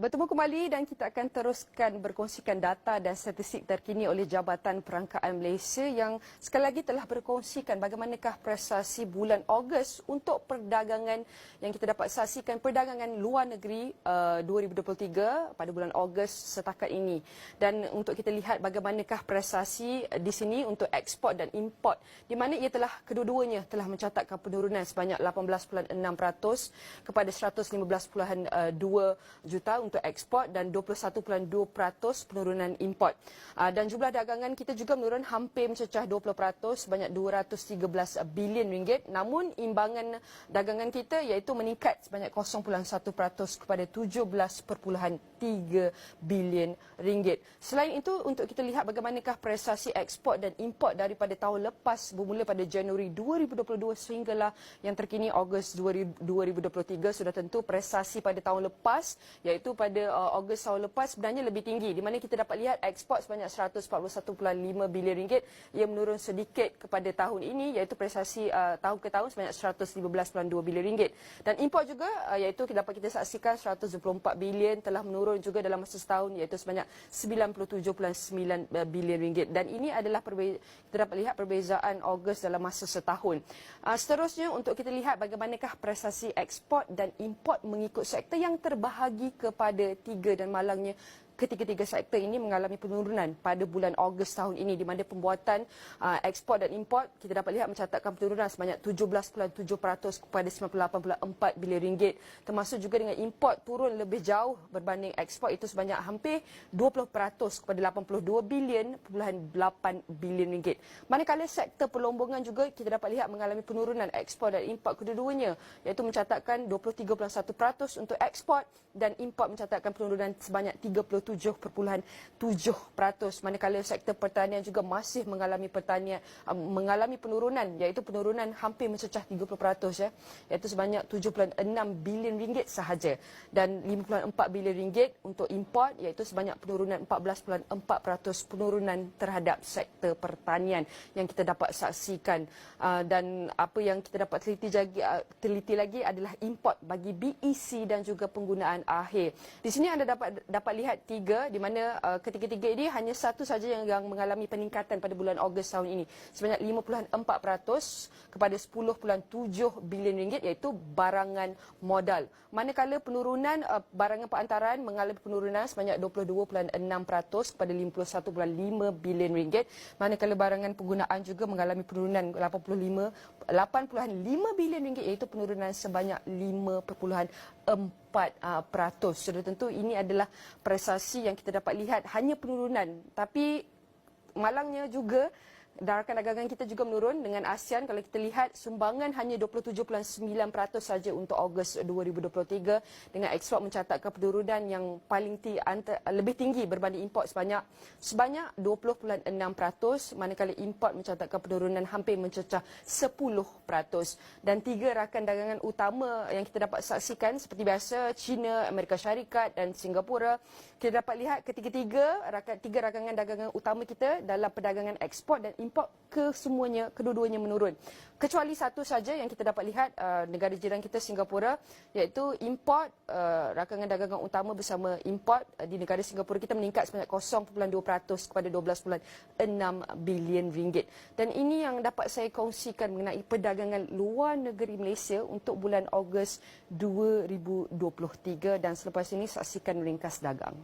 Bertemu kembali dan kita akan teruskan berkongsikan data dan statistik terkini oleh Jabatan Perangkaan Malaysia yang sekali lagi telah berkongsikan bagaimanakah prestasi bulan Ogos untuk perdagangan yang kita dapat saksikan perdagangan luar negeri 2023 pada bulan Ogos setakat ini. Dan untuk kita lihat bagaimanakah prestasi di sini untuk ekspor dan import di mana ia telah kedua-duanya telah mencatatkan penurunan sebanyak 18.6% kepada 115.2 juta untuk ekspor dan 21.2% penurunan import. Dan jumlah dagangan kita juga menurun hampir mencecah 20% sebanyak 213 bilion ringgit. Namun imbangan dagangan kita iaitu meningkat sebanyak 0.1% kepada 17.3 bilion ringgit. Selain itu untuk kita lihat bagaimanakah prestasi ekspor dan import daripada tahun lepas bermula pada Januari 2022 sehinggalah yang terkini Ogos 2023 sudah tentu prestasi pada tahun lepas iaitu pada Ogos tahun lepas sebenarnya lebih tinggi di mana kita dapat lihat ekspor sebanyak 141.5 bilion ringgit ia menurun sedikit kepada tahun ini iaitu prestasi tahun ke tahun sebanyak 115.2 bilion ringgit dan import juga iaitu dapat kita saksikan 124 bilion telah menurun juga dalam masa setahun iaitu sebanyak 97.9 bilion ringgit dan ini adalah kita dapat lihat perbezaan Ogos dalam masa setahun. Seterusnya untuk kita lihat bagaimanakah prestasi ekspor dan import mengikut sektor yang terbahagi kepada tiga dan malangnya ketiga-tiga sektor ini mengalami penurunan pada bulan Ogos tahun ini di mana pembuatan ekspor dan import kita dapat lihat mencatatkan penurunan sebanyak 17.7% kepada 98.4 bilion ringgit termasuk juga dengan import turun lebih jauh berbanding ekspor itu sebanyak hampir 20% kepada 82.8 bilion ringgit. Manakala sektor perlombongan juga kita dapat lihat mengalami penurunan ekspor dan import kedua-duanya iaitu mencatatkan 23.1% untuk ekspor dan import mencatatkan penurunan sebanyak 37.7%. Manakala sektor pertanian juga masih mengalami penurunan iaitu penurunan hampir mencecah 30% iaitu sebanyak 7.6 bilion ringgit sahaja dan 5.4 bilion ringgit untuk import iaitu sebanyak penurunan 14.4% penurunan terhadap sektor pertanian yang kita dapat saksikan dan apa yang kita dapat teliti lagi adalah import bagi BEC dan juga penggunaan akhir. Di sini anda dapat lihat tiga di mana ketiga-tiga ini hanya satu saja yang mengalami peningkatan pada bulan Ogos tahun ini sebanyak 5.4% kepada 10.7 bilion ringgit iaitu barangan modal. Manakala penurunan barangan perantaraan mengalami penurunan sebanyak 22.6% kepada 51.5 bilion ringgit. Manakala barangan penggunaan juga mengalami penurunan 8.5 bilion ringgit iaitu penurunan sebanyak 5.4%. Sudah tentu ini adalah prestasi yang kita dapat lihat hanya penurunan tapi malangnya juga rakan dagangan kita juga menurun dengan ASEAN. Kalau kita lihat sumbangan hanya 27.9% saja untuk Ogos 2023 dengan ekspor mencatatkan penurunan yang paling lebih tinggi berbanding import sebanyak 20.6% manakala import mencatatkan penurunan hampir mencecah 10%. Dan tiga rakan dagangan utama yang kita dapat saksikan seperti biasa China, Amerika Syarikat dan Singapura, kita dapat lihat tiga rakan dagangan utama kita dalam perdagangan ekspor dan import kedua-duanya menurun. Kecuali satu saja yang kita dapat lihat negara jiran kita Singapura iaitu import rakangan dagangan utama bersama import di negara Singapura kita meningkat sebanyak 0.2% kepada 12.6 bilion ringgit. Dan ini yang dapat saya kongsikan mengenai perdagangan luar negeri Malaysia untuk bulan Ogos 2023 dan selepas ini saksikan ringkas dagang.